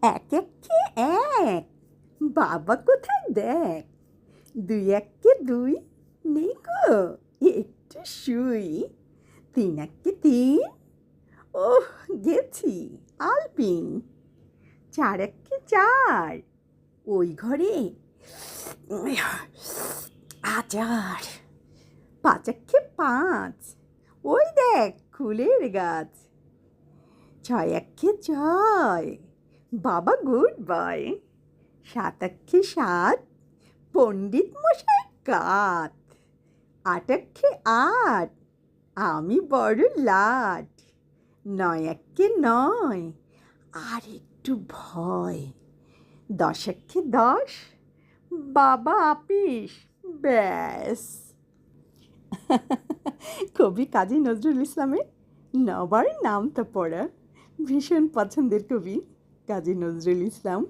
এক একে এক, বাবা কোথায় দেখ। দুই একে দুই, নেই গো একটু শুই। তিন একে তিন, ওহ গেছি আলপিন। চার একে চার, ওই ঘরে আচার। পাঁচ একে পাঁচ, ওই দেখ ফুলের গাছ। ছয় একে ছয়, বাবা গুড বয়। সাত একে সাত, পণ্ডিত মশাই কাত। আট একে আট, আমি বড় লাট। নয় একে নয়, আর একটু ভয়। দশ একে দশ, বাবা আপিস। ব্যাস। কবি কাজী নজরুল ইসলামের নবার নামটা পড়া ভীষণ পছন্দের কবি কাজী নজরুল ইসলাম।